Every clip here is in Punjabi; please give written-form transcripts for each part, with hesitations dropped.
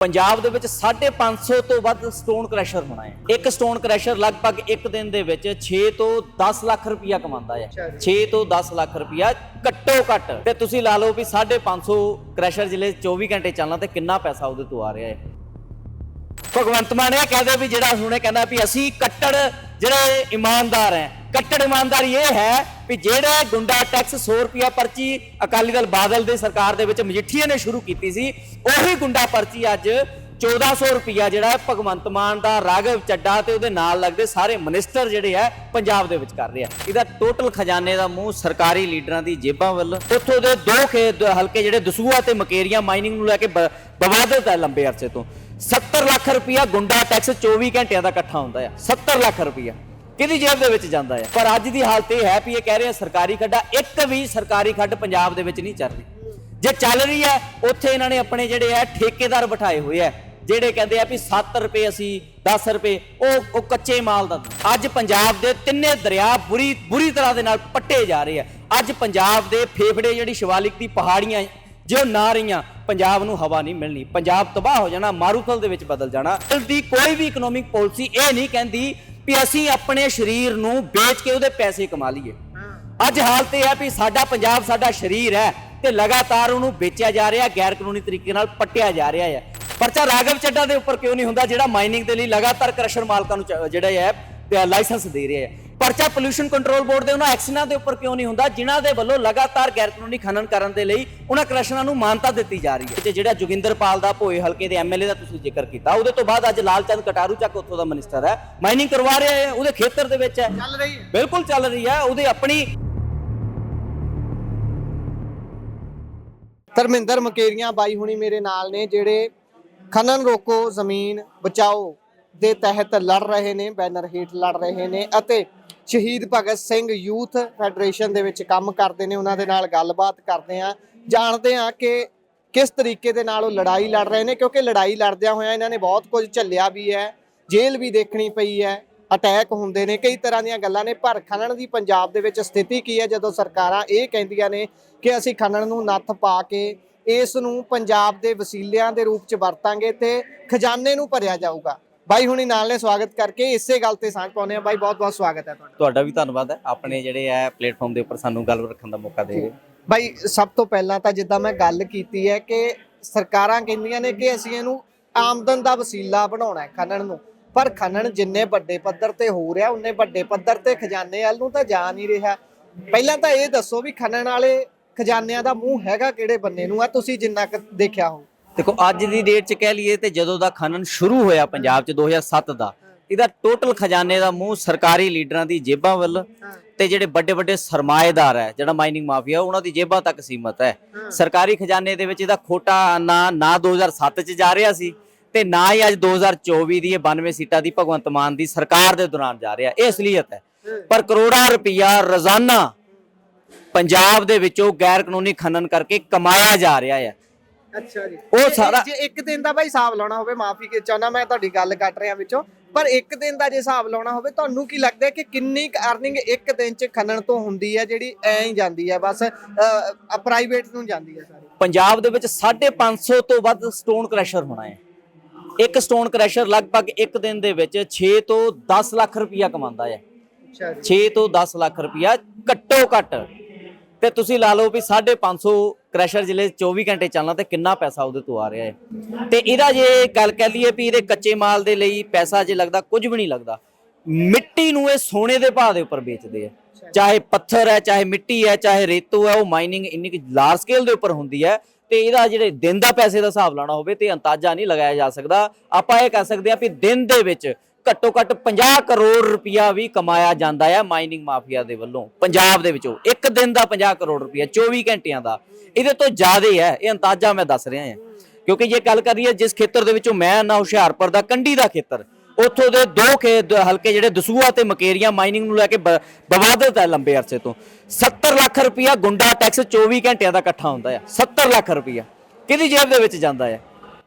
ਪੰਜਾਬ ਦੇ ਵਿੱਚ 550 ਤੋਂ ਵੱਧ ਸਟੋਨ ਕ੍ਰੈਸ਼ਰ ਹੋਣਾ ਹੈ। ਇੱਕ ਸਟੋਨ ਕ੍ਰੈਸ਼ਰ ਲਗਭਗ ਇੱਕ ਦਿਨ ਦੇ ਵਿੱਚ 6 ਤੋਂ 10 ਲੱਖ ਰੁਪਇਆ ਕਮਾਉਂਦਾ ਹੈ। 6 ਤੋਂ 10 ਲੱਖ ਰੁਪਇਆ ਘੱਟੋ ਘੱਟ। ਤੇ ਤੁਸੀਂ ਲਾ ਲਓ ਵੀ 550 ਕ੍ਰੈਸ਼ਰ ਜ਼ਿਲ੍ਹੇ 24 ਘੰਟੇ ਚੱਲਣਾ ਤੇ ਕਿੰਨਾ ਪੈਸਾ ਉਹਦੇ ਤੋਂ ਆ ਰਿਹਾ ਹੈ। ਭਗਵੰਤ ਮਾਨ ਇਹ ਕਹਿੰਦੇ ਵੀ ਜਿਹੜਾ ਹੁਣੇ ਕਹਿੰਦਾ ਵੀ ਅਸੀਂ ਕੱਟੜ ਜਿਹੜੇ ਇਮਾਨਦਾਰ ਹੈ। ਕੱਟੜ ਇਮਾਨਦਾਰੀ ਇਹ ਹੈ ਵੀ ਜਿਹੜੇ ਗੁੰਡਾ ਟੈਕਸ 100 ਰੁਪਇਆ ਪਰਚੀ ਅਕਾਲੀ ਦਲ ਬਾਦਲ ਦੀ ਸਰਕਾਰ ਦੇ ਵਿੱਚ ਮਜੀਠੀਆ ਨੇ ਸ਼ੁਰੂ ਕੀਤੀ ਸੀ, ਉਹੀ ਗੁੰਡਾ ਪਰਚੀ ਅੱਜ 1400 ਰੁਪਇਆ ਜਿਹੜਾ ਭਗਵੰਤ ਮਾਨ ਦਾ, ਰਾਘਵ ਚੱਡਾ ਤੇ ਉਹਦੇ ਨਾਲ ਲੱਗਦੇ ਸਾਰੇ ਮਿਨਿਸਟਰ ਜਿਹੜੇ ਆ ਪੰਜਾਬ ਦੇ ਵਿੱਚ ਕਰ ਰਹੇ ਆ। ਇਹਦਾ ਟੋਟਲ ਖਜ਼ਾਨੇ ਦਾ ਮੂੰਹ ਸਰਕਾਰੀ ਲੀਡਰਾਂ ਦੀ ਜੇਬਾਂ ਵੱਲ। ਉੱਥੋਂ ਦੇ ਦੋ ਹਲਕੇ ਜਿਹੜੇ ਦਸੂਹਾ ਤੇ ਮਕੇਰੀਆਂ ਮਾਈਨਿੰਗ ਨੂੰ ਲੈ ਕੇ ਵਿਵਾਦਤ ਹੈ ਲੰਬੇ ਅਰਸੇ ਤੋਂ। 70 ਲੱਖ ਰੁਪਇਆ ਗੁੰਡਾ ਟੈਕਸ 24 ਘੰਟਿਆਂ ਦਾ ਇਕੱਠਾ ਹੁੰਦਾ ਹੈ। 70 ਲੱਖ ਰੁਪਇਆ ਕਿਹਦੀ ਜੇਬ ਦੇ ਵਿੱਚ ਜਾਂਦਾ ਹੈ। ਪਰ ਅੱਜ ਦੀ ਹਾਲਤ ਇਹ ਹੈ ਵੀ ਇਹ ਕਹਿ ਰਹੇ ਆ ਸਰਕਾਰੀ ਖੱਡਾ, ਇੱਕ ਵੀ ਸਰਕਾਰੀ ਖੱਡ ਪੰਜਾਬ ਦੇ ਵਿੱਚ ਨਹੀਂ ਚੱਲ ਰਹੀ। ਜੇ ਚੱਲ ਰਹੀ ਹੈ ਉੱਥੇ ਇਹਨਾਂ ਨੇ ਆਪਣੇ ਜਿਹੜੇ ਆ ਠੇਕੇਦਾਰ ਬਿਠਾਏ ਹੋਏ ਆ, ਜਿਹੜੇ ਕਹਿੰਦੇ ਆ ਵੀ 7 ਰੁਪਏ ਅਸੀਂ 10 ਰੁਪਏ ਉਹ ਕੱਚੇ ਮਾਲ ਦਾ। ਅੱਜ ਪੰਜਾਬ ਦੇ ਤਿੰਨੇ ਦਰਿਆ ਬੁਰੀ ਤਰ੍ਹਾਂ ਦੇ ਨਾਲ ਪੱਟੇ ਜਾ ਰਹੇ ਆ। ਅੱਜ ਪੰਜਾਬ ਦੇ ਫੇਫੜੇ ਜਿਹੜੀ ਸ਼ਿਵਾਲਿਕ ਦੀ ਪਹਾੜੀਆਂ ਜੋ ਨਾ ਰਹੀਆਂ, ਪੰਜਾਬ ਨੂੰ ਹਵਾ ਨਹੀਂ ਮਿਲਣੀ, ਪੰਜਾਬ ਤਬਾਹ ਹੋ ਜਾਣਾ, ਮਾਰੂਥਲ ਦੇ ਵਿੱਚ ਬਦਲ ਜਾਣਾ। ਦੀ ਕੋਈ ਵੀ ਇਕਨੋਮਿਕ ਪਾਲਿਸੀ ਇਹ ਨਹੀਂ ਕਹਿੰਦੀ ਵੀ ਅਸੀਂ ਆਪਣੇ ਸਰੀਰ ਨੂੰ ਵੇਚ ਕੇ ਉਹਦੇ ਪੈਸੇ ਕਮਾ ਲਈਏ। ਅੱਜ ਹਾਲਤ ਇਹ ਹੈ ਵੀ ਸਾਡਾ ਪੰਜਾਬ ਸਾਡਾ ਸਰੀਰ ਹੈ ਤੇ ਲਗਾਤਾਰ ਉਹਨੂੰ ਵੇਚਿਆ ਜਾ ਰਿਹਾ, ਗੈਰ ਕਾਨੂੰਨੀ ਤਰੀਕੇ ਨਾਲ ਪੱਟਿਆ ਜਾ ਰਿਹਾ ਹੈ। ਪਰਚਾ ਰਾਘਵ ਚੱਡਾ ਦੇ ਉੱਪਰ ਕਿਉਂ ਨਹੀਂ ਹੁੰਦਾ, ਜਿਹੜਾ ਮਾਈਨਿੰਗ ਦੇ ਲਈ ਲਗਾਤਾਰ ਕ੍ਰਸ਼ਰ ਮਾਲਕਾਂ ਨੂੰ ਜਿਹੜਾ ਹੈ ਲਾਇਸੈਂਸ ਦੇ ਰਿਹਾ ਹੈ। ਪਰਚਾ ਪੋਲਿਊਸ਼ਨ ਕੰਟਰੋਲ ਬੋਰਡ ਦੇ ਉਹਨਾਂ ਐਕਸ਼ਨਾਂ ਦੇ ਉੱਪਰ ਕਿਉਂ ਨਹੀਂ ਹੁੰਦਾ, ਜਿਨ੍ਹਾਂ ਦੇ ਵੱਲੋਂ ਲਗਾਤਾਰ ਗੈਰ ਕਾਨੂੰਨੀ ਖਨਨ ਕਰਨ ਦੇ ਲਈ ਉਹਨਾਂ ਕ੍ਰਸ਼ਰਾਂ ਨੂੰ ਮਾਨਤਾ ਦਿੱਤੀ ਜਾ ਰਹੀ ਹੈ। ਜਿਹੜਾ ਜੋਗਿੰਦਰਪਾਲ ਦਾ ਭੋਏ ਹਲਕੇ ਦੇ ਐਮਐਲਏ ਦਾ ਤੁਸੀਂ ਜ਼ਿਕਰ ਕੀਤਾ, ਉਹਦੇ ਤੋਂ ਬਾਅਦ ਅੱਜ ਲਾਲਚੰਦ ਕਟਾਰੂ ਚੱਕ ਉੱਥੋਂ ਦਾ ਮਿਨਿਸਟਰ ਹੈ, ਮਾਈਨਿੰਗ ਕਰਵਾ ਰਿਹਾ ਹੈ, ਉਹਦੇ ਖੇਤਰ ਦੇ ਵਿੱਚ ਹੈ, ਚੱਲ ਰਹੀ ਹੈ, ਬਿਲਕੁਲ ਚੱਲ ਰਹੀ ਹੈ। ਉਹਦੇ ਆਪਣੀ ਧਰਮਿੰਦਰ ਮਕੇਰੀਆਂ ਬਾਈ ਹੁਣੀ ਮੇਰੇ ਨਾਲ ਨੇ, ਜਿਹੜੇ ਖਨਨ ਰੋਕੋ ਜ਼ਮੀਨ ਬਚਾਓ ਦੇ ਤਹਿਤ ਲੜ ਰਹੇ ਨੇ, ਬੈਨਰ ਹੇਠ ਲੜ ਰਹੇ ਨੇ ਅਤੇ ਸ਼ਹੀਦ ਭਗਤ ਸਿੰਘ ਯੂਥ ਫੈਡਰੇਸ਼ਨ ਦੇ ਵਿੱਚ ਕੰਮ ਕਰਦੇ ਨੇ। ਉਹਨਾਂ ਦੇ ਨਾਲ ਗੱਲਬਾਤ ਕਰਦੇ ਆ, ਜਾਣਦੇ ਆ ਕਿ ਕਿਸ ਤਰੀਕੇ ਦੇ ਨਾਲ ਉਹ ਲੜਾਈ ਲੜ ਰਹੇ ਨੇ, ਕਿਉਂਕਿ ਲੜਾਈ ਲੜਦਿਆਂ ਹੋਇਆਂ ਇਹਨਾਂ ਨੇ ਬਹੁਤ ਕੁਝ ਝੱਲਿਆ ਵੀ ਹੈ, ਜੇਲ੍ਹ ਵੀ ਦੇਖਣੀ ਪਈ ਹੈ, ਅਟੈਕ ਹੁੰਦੇ ਨੇ, ਕਈ ਤਰ੍ਹਾਂ ਦੀਆਂ ਗੱਲਾਂ ਨੇ। ਪਰ ਖਨਨ ਦੀ ਪੰਜਾਬ ਦੇ ਵਿੱਚ ਸਥਿਤੀ ਕੀ ਹੈ, ਜਦੋਂ ਸਰਕਾਰਾਂ ਇਹ ਕਹਿੰਦੀਆਂ ਨੇ ਕਿ ਅਸੀਂ ਖਨਨ ਨੂੰ ਨੱਥ ਪਾ ਕੇ ਇਸ ਨੂੰ ਪੰਜਾਬ ਦੇ ਵਸੀਲਿਆਂ ਦੇ ਰੂਪ 'ਚ ਵਰਤਾਂਗੇ ਤੇ ਖਜ਼ਾਨੇ ਨੂੰ ਭਰਿਆ ਜਾਊਗਾ। ਬਾਈ ਹੁਣੀ ਨਾਲ ਨੇ, ਸਵਾਗਤ ਕਰਕੇ ਇਸੇ ਗੱਲ ਤੇ ਸਾਂਝ ਪਾਉਂਦੇ ਆ। ਬਾਈ ਬਹੁਤ ਬਹੁਤ ਸਵਾਗਤ ਹੈ ਤੁਹਾਡਾ ਵੀ ਧੰਨਵਾਦ ਹੈ ਆਪਣੇ ਜਿਹੜੇ ਹੈ ਪਲੇਟਫਾਰਮ ਦੇ ਉੱਪਰ ਸਾਨੂੰ ਗੱਲ ਰੱਖਣ ਦਾ ਮੌਕਾ ਦੇ ਰਹੇ। ਬਾਈ ਸਭ ਤੋਂ ਪਹਿਲਾਂ ਤਾਂ ਜਿੱਦਾਂ ਮੈਂ ਗੱਲ ਕੀਤੀ ਹੈ ਕਿ ਸਰਕਾਰਾਂ ਕਹਿੰਦੀਆਂ ਨੇ ਕਿ ਅਸੀਂ ਇਹਨੂੰ ਆਮਦਨ ਦਾ ਵਸੀਲਾ ਬਣਾਉਣਾ ਹੈ ਖਨਨ ਨੂੰ, ਪਰ ਖਨਨ ਜਿੰਨੇ ਵੱਡੇ ਪੱਧਰ ਤੇ ਹੋ ਰਿਹਾ ਉਨੇ ਵੱਡੇ ਪੱਧਰ ਤੇ ਖਜ਼ਾਨੇ ਵੱਲ ਨੂੰ ਤਾਂ ਜਾ ਨਹੀਂ ਰਿਹਾ। ਪਹਿਲਾਂ ਤਾਂ ਇਹ ਦੱਸੋ ਵੀ ਖਨਨ ਵਾਲੇ ਖਜ਼ਾਨਿਆਂ ਦਾ ਮੂੰਹ ਹੈਗਾ ਕਿਹੜੇ ਬੰਨੇ ਨੂੰ ਆ, ਤੁਸੀਂ ਜਿੰਨਾ ਕੁ ਦੇਖਿਆ ਹੋ। ਦੇਖੋ ਅੱਜ ਦੀ ਡੇਟ 'ਚ ਕਹਿ ਲਈਏ ਤੇ ਜਦੋਂ ਦਾ ਖਨਨ ਸ਼ੁਰੂ ਹੋਇਆ ਪੰਜਾਬ 'ਚ 2007 ਦਾ, ਇਹਦਾ ਟੋਟਲ ਖਜ਼ਾਨੇ ਦਾ ਮੂੰਹ ਸਰਕਾਰੀ ਲੀਡਰਾਂ ਦੀ ਜੇਬਾਂ ਵੱਲ ਤੇ ਜਿਹੜੇ ਵੱਡੇ ਵੱਡੇ ਸਰਮਾਏਦਾਰ ਹੈ, ਜਿਹੜਾ ਮਾਈਨਿੰਗ ਮਾਫੀਆ, ਉਹਨਾਂ ਦੀ ਜੇਬਾਂ ਤੱਕ ਸੀਮਤ ਹੈ। ਸਰਕਾਰੀ ਖਜ਼ਾਨੇ ਦੇ ਵਿੱਚ ਇਹਦਾ ਖੋਟਾ ਨਾ 2007 'ਚ ਜਾ ਰਿਹਾ ਸੀ ਤੇ ਨਾ ਹੀ ਅੱਜ 2024 ਦੀ ਇਹ 92 ਸੀਟਾਂ ਦੀ ਭਗਵੰਤ ਮਾਨ ਦੀ ਸਰਕਾਰ ਦੇ ਦੌਰਾਨ ਜਾ ਰਿਹਾ। ਇਹ ਅਸਲੀਅਤ ਹੈ। ਪਰ ਕਰੋੜਾਂ ਰੁਪਈਆ ਰੋਜ਼ਾਨਾ ਪੰਜਾਬ ਦੇ ਵਿੱਚੋਂ ਗੈਰ ਕਾਨੂੰਨੀ ਖਨਨ ਕਰਕੇ ਕਮਾਇਆ ਜਾ ਰਿਹਾ ਹੈ। ਅੱਛਾ ਜੀ, ਉਹ ਸਾਰਾ ਜੇ ਇੱਕ ਦਿਨ ਦਾ ਬਾਈ ਹਿਸਾਬ ਲਾਉਣਾ ਹੋਵੇ, ਮਾਫੀ ਚਾਹੁੰਦਾ ਮੈਂ ਤੁਹਾਡੀ ਗੱਲ ਕੱਟ ਰਿਹਾ ਵਿੱਚੋਂ, ਪਰ ਇੱਕ ਦਿਨ ਦਾ ਜੇ ਹਿਸਾਬ ਲਾਉਣਾ ਹੋਵੇ, ਤੁਹਾਨੂੰ ਕੀ ਲੱਗਦਾ ਹੈ ਕਿ ਕਿੰਨੀ ਅਰਨਿੰਗ ਇੱਕ ਦਿਨ 'ਚ ਖਨਨ ਤੋਂ ਹੁੰਦੀ ਹੈ, ਜਿਹੜੀ ਐਂ ਹੀ ਜਾਂਦੀ ਹੈ ਬਸ ਪ੍ਰਾਈਵੇਟ ਨੂੰ ਜਾਂਦੀ ਹੈ ਸਾਰੀ? ਪੰਜਾਬ ਦੇ ਵਿੱਚ 550 ਤੋਂ ਵੱਧ ਸਟੋਨ ਕ੍ਰੈਸ਼ਰ ਹੋਣਾ ਹੈ। ਇੱਕ ਸਟੋਨ ਕ੍ਰੈਸ਼ਰ ਲਗਭਗ ਇੱਕ ਦਿਨ ਦੇ ਵਿੱਚ 6 ਤੋਂ 10 ਲੱਖ ਰੁਪਇਆ ਕਮਾਉਂਦਾ ਹੈ। 6 ਤੋਂ 10 ਲੱਖ ਰੁਪਇਆ ਘੱਟੋ ਘੱਟ। ਤੇ ਤੁਸੀਂ ਲਾ ਲਓ ਵੀ 550 ਕ੍ਰੈਸ਼ਰ ਜ਼ਿਲ੍ਹੇ 24 ਘੰਟੇ ਚੱਲਣਾ ਤੇ ਕਿੰਨਾ ਪੈਸਾ ਉਹਦੇ ਤੋਂ ਆ ਰਿਹਾ ਹੈ। ਤੇ ਇਹਦਾ ਜੇ ਗੱਲ ਕਹਿ ਲਈਏ ਵੀ ਇਹਦੇ ਕੱਚੇ ਮਾਲ ਦੇ ਲਈ ਪੈਸਾ ਜੇ ਲੱਗਦਾ, ਕੁਝ ਵੀ ਨਹੀਂ ਲੱਗਦਾ। ਮਿੱਟੀ ਨੂੰ ਇਹ ਸੋਨੇ ਦੇ ਭਾਅ ਦੇ ਉੱਪਰ ਵੇਚਦੇ ਆ, ਚਾਹੇ ਪੱਥਰ ਹੈ, ਚਾਹੇ ਮਿੱਟੀ ਹੈ, ਚਾਹੇ ਰੇਤੂ ਹੈ। ਉਹ ਮਾਈਨਿੰਗ ਇੰਨੀ ਲਾਰਜ ਸਕੇਲ ਦੇ ਉੱਪਰ ਹੁੰਦੀ ਹੈ ਤੇ ਇਹਦਾ ਜਿਹੜੇ ਦਿਨ ਦਾ ਪੈਸੇ ਦਾ ਹਿਸਾਬ ਲਾਉਣਾ ਹੋਵੇ ਤੇ ਅੰਦਾਜ਼ਾ ਨਹੀਂ ਲਗਾਇਆ ਜਾ ਸਕਦਾ। ਆਪਾਂ ਇਹ ਕਹਿ ਸਕਦੇ ਹਾਂ ਵੀ ਦਿਨ ਦੇ ਵਿੱਚ ਘੱਟੋ ਘੱਟ 50 ਕਰੋੜ ਰੁਪਇਆ ਵੀ ਕਮਾਇਆ ਜਾਂਦਾ ਹੈ ਮਾਈਨਿੰਗ ਮਾਫੀਆ ਦੇ ਵੱਲੋਂ ਪੰਜਾਬ ਦੇ ਵਿੱਚੋਂ। ਇੱਕ ਦਿਨ ਦਾ 50 ਕਰੋੜ ਰੁਪਇਆ 24 ਘੰਟਿਆਂ ਦਾ, ਇਹਦੇ ਤੋਂ ਜ਼ਿਆਦਾ ਹੈ। ਇਹ ਅੰਦਾਜ਼ਾ ਮੈਂ ਦੱਸ ਰਿਹਾ ਹਾਂ ਕਿਉਂਕਿ ਜੇ ਗੱਲ ਕਰੀਏ ਜਿਸ ਖੇਤਰ ਦੇ ਵਿੱਚੋਂ ਮੈਂ ਨਾ, ਹੁਸ਼ਿਆਰਪੁਰ ਦਾ ਕੰਢੀ ਦਾ ਖੇਤਰ, ਉੱਥੋਂ ਦੇ ਦੋ ਹਲਕੇ ਜਿਹੜੇ ਦਸੂਹਾ ਤੇ ਮਕੇਰੀਆਂ ਮਾਈਨਿੰਗ ਨੂੰ ਲੈ ਕੇ ਵਿਵਾਦਤ ਹੈ ਲੰਬੇ ਅਰਸੇ ਤੋਂ। 70 ਲੱਖ ਰੁਪਇਆ ਗੁੰਡਾ ਟੈਕਸ 24 ਘੰਟਿਆਂ ਦਾ ਇਕੱਠਾ ਹੁੰਦਾ ਹੈ। 70 ਲੱਖ ਰੁਪਇਆ ਕਿਹਦੀ ਜੇਬ ਦੇ ਵਿੱਚ ਜਾਂਦਾ ਹੈ।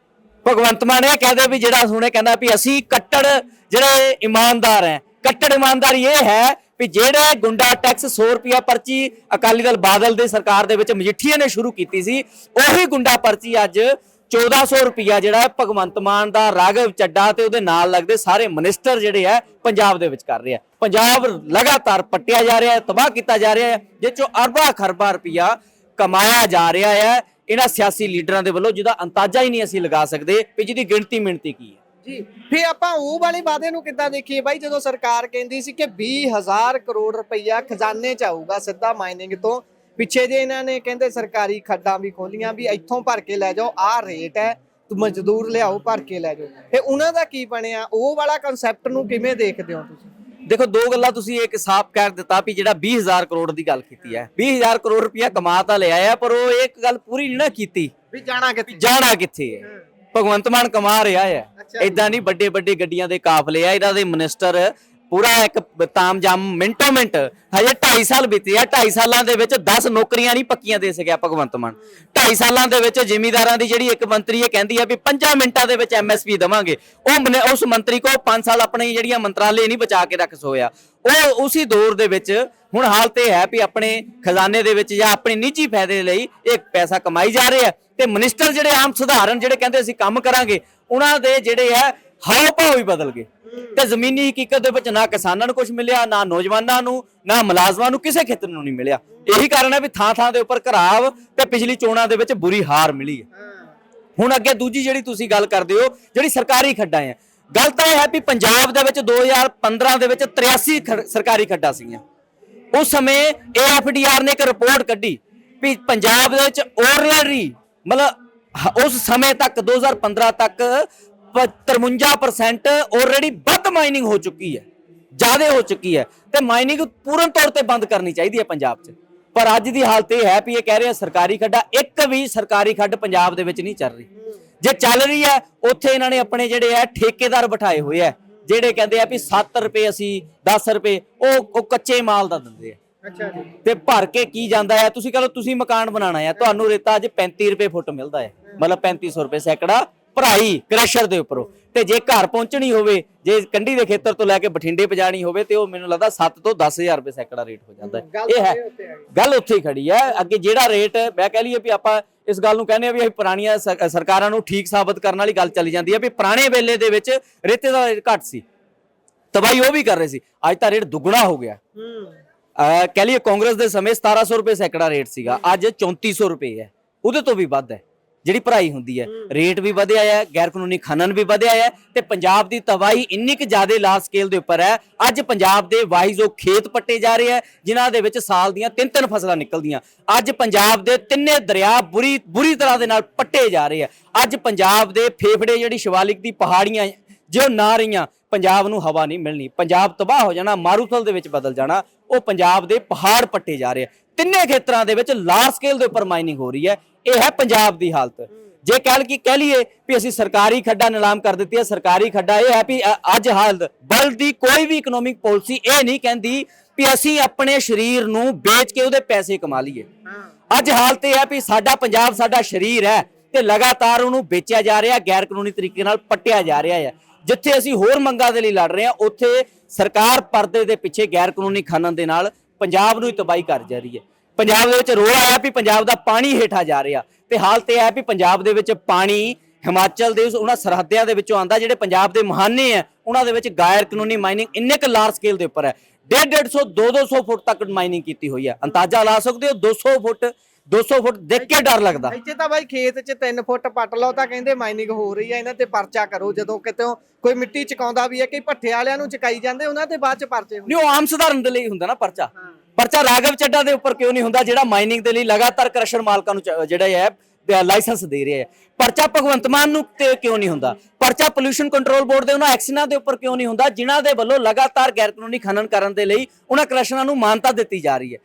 ਭਗਵੰਤ ਮਾਨ ਇਹ ਕਹਿੰਦੇ ਵੀ ਜਿਹੜਾ ਹੁਣੇ ਕਹਿੰਦਾ ਵੀ ਅਸੀਂ ਕੱਟੜ ਜਿਹੜੇ ਇਮਾਨਦਾਰ ਹੈ। ਕੱਟੜ ਇਮਾਨਦਾਰੀ ਇਹ ਹੈ ਵੀ ਜਿਹੜੇ ਗੁੰਡਾ ਟੈਕਸ 100 ਰੁਪਇਆ ਪਰਚੀ ਅਕਾਲੀ ਦਲ ਬਾਦਲ ਦੀ ਸਰਕਾਰ ਦੇ ਵਿੱਚ ਮਜੀਠੀਆ ਨੇ ਸ਼ੁਰੂ ਕੀਤੀ ਸੀ, ਉਹੀ ਗੁੰਡਾ ਪਰਚੀ ਅੱਜ 1400 ਰੁਪਿਆ ਜਿਹੜਾ ਹੈ ਭਗਵੰਤ ਮਾਨ ਦਾ, ਰਾਘਵ ਚੱਡਾ ਤੇ ਉਹਦੇ ਨਾਲ ਲੱਗਦੇ ਸਾਰੇ ਮਿਨਿਸਟਰ ਜਿਹੜੇ ਆ ਪੰਜਾਬ ਦੇ ਵਿੱਚ ਕਰ ਰਹੇ ਆ। ਪੰਜਾਬ ਲਗਾਤਾਰ ਪੱਟਿਆ ਜਾ ਰਿਹਾ ਹੈ, ਤਬਾਹ ਕੀਤਾ ਜਾ ਰਿਹਾ ਹੈ, ਜਿਸ ਚੋਂ ਅਰਬਾਂ ਖਰਬਾਂ ਰੁਪਿਆ ਕਮਾਇਆ ਜਾ ਰਿਹਾ ਹੈ ਇਹਨਾਂ ਸਿਆਸੀ ਲੀਡਰਾਂ ਦੇ ਵੱਲੋਂ, ਜਿਹਦਾ ਅੰਦਾਜ਼ਾ ਹੀ ਨਹੀਂ ਅਸੀਂ ਲਗਾ ਸਕਦੇ ਵੀ ਜਿਹਦੀ ਗਿਣਤੀ ਮਿਣਤੀ ਕੀ ਹੈ ਜੀ। ਫਿਰ ਆਪਾਂ ਉਹ ਵਾਲੇ ਵਾਅਦੇ ਨੂੰ ਕਿੱਦਾਂ ਦੇਖੀਏ ਬਾਈ, ਜਦੋਂ ਸਰਕਾਰ ਕਹਿੰਦੀ ਸੀ ਕਿ 20,000 ਕਰੋੜ ਰੁਪਈਆ ਖਜ਼ਾਨੇ 'ਚ ਆਊਗਾ ਸਿੱਧਾ ਮਾਈਨਿੰਗ ਤੋਂ। ਪਿੱਛੇ ਜੇ ਇਹਨਾਂ ਨੇ ਕਹਿੰਦੇ ਸਰਕਾਰੀ ਖੱਡਾਂ ਵੀ ਖੋਲੀਆਂ ਵੀ ਇੱਥੋਂ ਭਰ ਕੇ ਲੈ ਜਾਓ, ਆਹ ਰੇਟ ਹੈ, ਤੂੰ ਮਜ਼ਦੂਰ ਲਿਆਓ ਭਰ ਕੇ ਲੈ ਜਾਓ। ਤੇ ਉਹਨਾਂ ਦਾ ਕੀ ਬਣਿਆ? ਉਹ ਵਾਲਾ ਕਨਸੈਪਟ ਨੂੰ ਕਿਵੇਂ ਦੇਖਦੇ ਹੋ ਤੁਸੀਂ? ਦੇਖੋ, ਦੋ ਗੱਲਾਂ ਤੁਸੀਂ ਇੱਕ ਸਾਫ਼ ਕਰ ਦਿੱਤਾ ਵੀ ਜਿਹੜਾ 20,000 ਕਰੋੜ ਦੀ ਗੱਲ ਕੀਤੀ ਹੈ, 20,000 ਕਰੋੜ ਰੁਪਇਆ ਕਮਾ ਤਾਂ ਲਿਆ ਹੈ, ਪਰ ਉਹ ਇੱਕ ਗੱਲ ਪੂਰੀ ਨਹੀਂ ਨਾ ਕੀਤੀ ਵੀ ਜਾਣਾ ਕਿੱਥੇ ਹੈ। ਭਗਵੰਤ ਮਾਨ ਕਮਾ ਰਿਹਾ ਹੈ, ਏਦਾਂ ਨਹੀਂ ਵੱਡੇ ਵੱਡੇ ਗੱਡੀਆਂ ਦੇ ਕਾਫਲੇ ਆ, ਇਹਨਾਂ ਦੇ ਮਿਨਿਸਟਰ ਪੂਰਾ ਇੱਕ ਤਾਮਜਾਮ ਮਿੰਟੋ ਮਿੰਟ। ਹਜੇ 2.5 ਸਾਲ ਬੀਤੇ ਆ, 2.5 ਸਾਲਾਂ ਦੇ ਵਿੱਚ 10 ਨੌਕਰੀਆਂ ਨਹੀਂ ਪੱਕੀਆਂ ਦੇ ਸਕਿਆ ਭਗਵੰਤ ਮਾਨ। 2.5 ਸਾਲਾਂ ਦੇ ਵਿੱਚ ਜ਼ਿਮੀਂਦਾਰਾਂ ਦੀ ਜਿਹੜੀ ਇੱਕ ਮੰਤਰੀ ਇਹ ਕਹਿੰਦੀ ਆ ਵੀ 5 ਮਿੰਟਾਂ ਦੇ ਵਿੱਚ MSP ਦੇਵਾਂਗੇ, ਉਸ ਮੰਤਰੀ ਕੋ 5 ਸਾਲ ਆਪਣੀ ਜਿਹੜੀਆਂ ਮੰਤਰਾਲੇ ਨਹੀਂ ਬਚਾ ਕੇ ਰੱਖ ਸੋਇਆ। ਉਹ ਉਸੇ ਦੌਰ ਦੇ ਵਿੱਚ ਹੁਣ ਹਾਲਤ ਇਹ ਹੈ ਵੀ ਆਪਣੇ ਖਜ਼ਾਨੇ ਦੇ ਵਿੱਚ ਜਾਂ ਆਪਣੇ ਨਿੱਜੀ ਫਾਇਦੇ ਲਈ ਇਹ ਪੈਸਾ ਕਮਾਈ ਜਾ ਰਹੇ ਆ, ਤੇ ਮਿਨਿਸਟਰ ਜਿਹੜੇ ਆਮ ਸਧਾਰਨ ਜਿਹੜੇ ਕਹਿੰਦੇ ਅਸੀਂ ਕੰਮ ਕਰਾਂਗੇ, ਉਹਨਾਂ ਦੇ ਜਿਹੜੇ ਆ ਹਾਵ ਭਾਵ ਹੀ ਬਦਲ ਗਏ। ਤੇ ਜ਼ਮੀਨੀ ਹਕੀਕਤ ਦੇ ਵਿੱਚ ਨਾ ਕਿਸਾਨਾਂ ਨੂੰ ਕੁਝ ਮਿਲਿਆ, ਨਾ ਨੌਜਵਾਨਾਂ ਨੂੰ, ਨਾ ਮੁਲਾਜ਼ਮਾਂ ਨੂੰ, ਕਿਸੇ ਖੇਤਰ ਨੂੰ ਨਹੀਂ ਮਿਲਿਆ। ਇਹੀ ਕਾਰਨ ਹੈ ਵੀ ਥਾਂ ਥਾਂ ਦੇ ਉੱਪਰ ਘਰਾਵ ਤੇ ਪਿਛਲੀ ਚੋਣਾਂ ਦੇ ਵਿੱਚ ਬੁਰੀ ਹਾਰ ਮਿਲੀ ਹੈ। ਹੁਣ ਅੱਗੇ ਦੂਜੀ ਜਿਹੜੀ ਤੁਸੀਂ ਗੱਲ ਕਰਦੇ ਹੋ, ਜਿਹੜੀ ਸਰਕਾਰੀ ਖੱਡਾਂ ਹੈ, ਗੱਲ ਤਾਂ ਇਹ ਹੈ ਵੀ ਪੰਜਾਬ ਦੇ ਵਿੱਚ 2015 ਦੇ ਵਿੱਚ 83 ਸਰਕਾਰੀ ਖੱਡਾਂ ਸੀਗੀਆਂ। ਉਸ ਸਮੇਂ AFDR ਨੇ ਇੱਕ ਰਿਪੋਰਟ ਕੱਢੀ ਵੀ ਪੰਜਾਬ ਦੇ ਵਿੱਚ ਆਲਰੇਡੀ ਮਤਲਬ ਉਸ ਸਮੇਂ ਤੱਕ 2015 ਤੱਕ 53% ਆਲਰੇਡੀ ਵੱਧ ਮਾਈਨਿੰਗ ਹੋ ਚੁੱਕੀ ਹੈ, ਜ਼ਿਆਦਾ ਹੋ ਚੁੱਕੀ ਹੈ, ਤੇ ਮਾਈਨਿੰਗ ਪੂਰਨ ਤੌਰ ਤੇ ਬੰਦ ਕਰਨੀ ਚਾਹੀਦੀ ਹੈ ਪੰਜਾਬ 'ਚ। ਪਰ ਅੱਜ ਦੀ ਹਾਲਤ ਇਹ ਹੈ ਵੀ ਇਹ ਕਹਿ ਰਹੇ ਆ ਸਰਕਾਰੀ ਖੱਡਾਂ, ਇੱਕ ਵੀ ਸਰਕਾਰੀ ਖੱਡ ਪੰਜਾਬ ਦੇ ਵਿੱਚ ਨਹੀਂ ਚੱਲ ਰਹੀ। ਜੇ ਚੱਲ ਰਹੀ ਹੈ ਉੱਥੇ ਇਹਨਾਂ ਨੇ ਆਪਣੇ ਜਿਹੜੇ ਆ ਠੇਕੇਦਾਰ ਬਿਠਾਏ ਹੋਏ ਆ, ਜਿਹੜੇ ਕਹਿੰਦੇ ਆ ਵੀ 7 ਰੁਪਏ ਅਸੀਂ 10 ਰੁਪਏ ਉਹ ਕੱਚੇ ਮਾਲ ਦਾ ਦਿੰਦੇ ਆ। ਅੱਛਾ ਜੀ। ਤੇ ਭਰ ਕੇ ਕੀ ਜਾਂਦਾ ਹੈ, ਤੁਸੀਂ ਕਹ ਲਓ ਤੁਸੀਂ ਮਕਾਨ ਬਣਾਉਣਾ ਹੈ, ਤੁਹਾਨੂੰ ਰੇਤਾ ਅੱਜ 35 ਰੁਪਏ ਫੁੱਟ ਮਿਲਦਾ ਹੈ, ਮਤਲਬ 3500 ਰੁਪਏ ਸੈਕੜਾ ਭਰਾਈ ਕ੍ਰੈਸ਼ਰ ਦੇ ਉੱਪਰੋਂ। ਤੇ ਜੇ ਘਰ ਪਹੁੰਚਣੀ ਹੋਵੇ, ਜੇ ਕੰਢੀ ਦੇ ਖੇਤਰ ਤੋਂ ਲੈ ਕੇ ਬਠਿੰਡੇ ਪਜਾਣੀ ਹੋਵੇ, ਤੇ ਉਹ ਮੈਨੂੰ ਲੱਗਦਾ 7 ਤੋਂ 10,000 ਰੁਪਏ ਸੈਕੜਾ ਰੇਟ ਹੋ ਜਾਂਦਾ ਹੈ। ਇਹ ਹੈ ਗੱਲ ਉੱਥੇ ਹੀ ਖੜੀ ਹੈ। ਅੱਗੇ ਜਿਹੜਾ ਰੇਟ ਮੈਂ ਕਹਿ ਲਈਏ ਵੀ ਆਪਾਂ ਇਸ ਗੱਲ ਨੂੰ ਕਹਿੰਦੇ ਆ ਵੀ ਅਸੀਂ ਪੁਰਾਣੀਆਂ ਸਰਕਾਰਾਂ ਨੂੰ ਠੀਕ ਸਾਬਤ ਕਰਨ ਵਾਲੀ ਗੱਲ ਚੱਲੀ ਜਾਂਦੀ ਹੈ ਵੀ ਪੁਰਾਣੇ ਵੇਲੇ ਦੇ ਵਿੱਚ ਰੇਤੇ ਦਾ ਰੇਟ ਘੱਟ ਸੀ, ਤਬਾਈ ਉਹ ਵੀ ਕਰ ਰਹੇ ਸੀ, ਅੱਜ ਤਾਂ ਰੇਟ ਦੁੱਗਣਾ ਹੋ ਗਿਆ। ਕਹਿ ਲਈਏ ਕਾਂਗਰਸ ਦੇ ਸਮੇਂ 1700 ਰੁਪਏ ਸੈਕੜਾ ਰੇਟ ਸੀਗਾ, ਅੱਜ 3400 ਰੁਪਏ ਹੈ, ਉਹਦੇ ਤੋਂ ਵੀ ਵੱਧ ਹੈ ਜਿਹੜੀ ਭਰਾਈ ਹੁੰਦੀ ਹੈ। ਰੇਟ ਵੀ ਵਧਿਆ ਹੈ, ਗੈਰ ਕਾਨੂੰਨੀ ਖਨਨ ਵੀ ਵਧਿਆ ਹੈ, ਤੇ ਪੰਜਾਬ ਦੀ ਤਬਾਹੀ ਇੰਨੀ ਕੁ ਜ਼ਿਆਦਾ ਲਾਰਜ ਸਕੇਲ ਦੇ ਉੱਪਰ ਹੈ। ਅੱਜ ਪੰਜਾਬ ਦੇ ਵਾਈਜ਼ੋ ਖੇਤ ਪੱਟੇ ਜਾ ਰਹੇ ਆ, ਜਿਨ੍ਹਾਂ ਦੇ ਵਿੱਚ ਸਾਲ ਦੀਆਂ 3-3 ਫਸਲਾਂ ਨਿਕਲਦੀਆਂ। ਅੱਜ ਪੰਜਾਬ ਦੇ ਤਿੰਨੇ ਦਰਿਆ ਬੁਰੀ ਤਰ੍ਹਾਂ ਦੇ ਨਾਲ ਪੱਟੇ ਜਾ ਰਹੇ ਆ। ਅੱਜ ਪੰਜਾਬ ਦੇ ਫੇਫੜੇ, ਜਿਹੜੀ ਸ਼ਿਵਾਲਿਕ ਦੀ ਪਹਾੜੀਆਂ ਜੋ ਨਾ ਰਹੀਆਂ, ਪੰਜਾਬ ਨੂੰ ਹਵਾ ਨਹੀਂ ਮਿਲਣੀ, ਪੰਜਾਬ ਤਬਾਹ ਹੋ ਜਾਣਾ, ਮਾਰੂਥਲ ਦੇ ਵਿੱਚ ਬਦਲ ਜਾਣਾ। ਉਹ ਪੰਜਾਬ ਦੇ ਪਹਾੜ ਪੱਟੇ ਜਾ ਰਹੇ ਆ, ਤਿੰਨੇ ਖੇਤਰਾਂ ਦੇ ਵਿੱਚ ਲਾਰਜ ਸਕੇਲ ਦੇ ਉੱਪਰ ਮਾਈਨਿੰਗ ਹੋ ਰਹੀ ਹੈ। ਇਹ ਹੈ ਪੰਜਾਬ ਦੀ ਹਾਲਤ। ਜੇ ਕਹਿ ਲਈਏ ਵੀ ਅਸੀਂ ਸਰਕਾਰੀ ਖੱਡਾਂ ਨਿਲਾਮ ਕਰ ਦਿੱਤੀ ਹੈ, ਸਰਕਾਰੀ ਖੱਡਾਂ ਇਹ ਹੈ ਵੀ ਅੱਜ ਹਾਲਤ ਵਰਲਡ ਦੀ ਕੋਈ ਵੀ ਇਕਨੋਮਿਕ ਪਾਲਿਸੀ ਇਹ ਨਹੀਂ ਕਹਿੰਦੀ ਵੀ ਅਸੀਂ ਆਪਣੇ ਸਰੀਰ ਨੂੰ ਵੇਚ ਕੇ ਉਹਦੇ ਪੈਸੇ ਕਮਾ ਲਈਏ। ਅੱਜ ਹਾਲਤ ਇਹ ਹੈ ਵੀ ਸਾਡਾ ਪੰਜਾਬ ਸਾਡਾ ਸਰੀਰ ਹੈ, ਤੇ ਲਗਾਤਾਰ ਉਹਨੂੰ ਵੇਚਿਆ ਜਾ ਰਿਹਾ, ਗੈਰ ਕਾਨੂੰਨੀ ਤਰੀਕੇ ਨਾਲ ਪੱਟਿਆ ਜਾ ਰਿਹਾ ਹੈ। ਜਿੱਥੇ ਅਸੀਂ ਹੋਰ ਮੰਗਾਂ ਦੇ ਲਈ ਲੜ ਰਹੇ ਹਾਂ, ਉੱਥੇ ਸਰਕਾਰ ਪਰਦੇ ਦੇ ਪਿੱਛੇ ਗੈਰ ਕਾਨੂੰਨੀ ਖਨਨ ਦੇ ਨਾਲ ਪੰਜਾਬ ਨੂੰ ਹੀ ਤਬਾਹੀ ਕਰ ਜਾ ਰਹੀ ਹੈ। ਪੰਜਾਬ ਦੇ ਵਿੱਚ ਰੋਲਾ ਆਇਆ ਵੀ ਪੰਜਾਬ ਦਾ ਪਾਣੀ ਹੇਠਾਂ ਜਾ ਰਿਹਾ, ਤੇ ਹਾਲਤ ਇਹ ਹੈ ਵੀ ਪੰਜਾਬ ਦੇ ਵਿੱਚ ਪਾਣੀ ਹਿਮਾਚਲ ਦੇ ਉਹਨਾਂ ਸਰਹੱਦਾਂ ਦੇ ਵਿੱਚੋਂ ਆਉਂਦਾ, ਜਿਹੜੇ ਪੰਜਾਬ ਦੇ ਮੁਹਾਨੇ ਆ ਉਹਨਾਂ ਦੇ ਵਿੱਚ ਗੈਰ ਕਾਨੂੰਨੀ ਮਾਈਨਿੰਗ ਇੰਨੇ ਕੁ ਲਾਰਜ ਸਕੇਲ ਦੇ ਉੱਪਰ ਹੈ। 150 200 ਫੁੱਟ ਤੱਕ ਮਾਈਨਿੰਗ ਕੀਤੀ ਹੋਈ ਹੈ। ਅੰਦਾਜ਼ਾ ਲਾ ਸਕਦੇ ਹੋ 200 ਫੁੱਟ ਦੇਖ ਕੇ ਡਰ ਲੱਗਦਾ। ਇੱਥੇ ਤਾਂ ਬਾਈ ਖੇਤ 'ਚ 3 ਫੁੱਟ ਪੱਟ ਲਓ ਤਾਂ ਕਹਿੰਦੇ ਮਾਈਨਿੰਗ ਹੋ ਰਹੀ ਹੈ, ਇਹਨਾਂ ਤੇ ਪਰਚਾ ਕਰੋ। ਜਦੋਂ ਕਿਤੇ ਕੋਈ ਮਿੱਟੀ ਚਕਾਉਂਦਾ ਵੀ ਹੈ, ਕਈ ਭੱਠੇ ਵਾਲਿਆਂ ਨੂੰ ਚਕਾਈ ਜਾਂਦੇ, ਉਹਨਾਂ ਤੇ ਬਾਅਦ 'ਚ ਪਰਚੇ ਨਹੀਂ। ਉਹ ਆਮ ਸਧਾਰਨ ਦੇ ਲਈ ਹੁੰਦਾ ਨਾ ਪਰਚਾ ਰਾਘਵ ਚੱਡਾ ਦੇ ਉੱਪਰ ਕਿਉਂ ਨਹੀਂ ਹੁੰਦਾ, ਜਿਹੜਾ ਮਾਈਨਿੰਗ ਦੇ ਲਈ ਲਗਾਤਾਰ ਕ੍ਰਸ਼ਰ ਮਾਲਕਾਂ ਨੂੰ ਜਿਹੜਾ ਹੈ ਲਾਇਸੈਂਸ ਦੇ ਰਿਹਾ ਹੈ। ਪਰਚਾ ਭਗਵੰਤ ਮਾਨ ਨੂੰ ਤੇ ਕਿਉਂ ਨਹੀਂ ਹੁੰਦਾ, ਪਰਚਾ ਪੋਲਿਊਸ਼ਨ ਕੰਟਰੋਲ ਬੋਰਡ ਦੇ ਉਹਨਾਂ ਐਕਸ਼ਨਾਂ ਦੇ ਉੱਪਰ ਕਿਉਂ ਨਹੀਂ ਹੁੰਦਾ, ਜਿਨ੍ਹਾਂ ਦੇ ਵੱਲੋਂ ਲਗਾਤਾਰ ਗੈਰ ਕਾਨੂੰਨੀ ਖਨਨ ਕਰਨ ਦੇ ਲਈ ਉਹਨਾਂ ਕ੍ਰਸ਼ਰਾਂ ਨੂੰ ਮਾਨਤਾ ਦਿੱਤੀ ਜਾ ਰਹੀ ਹੈ।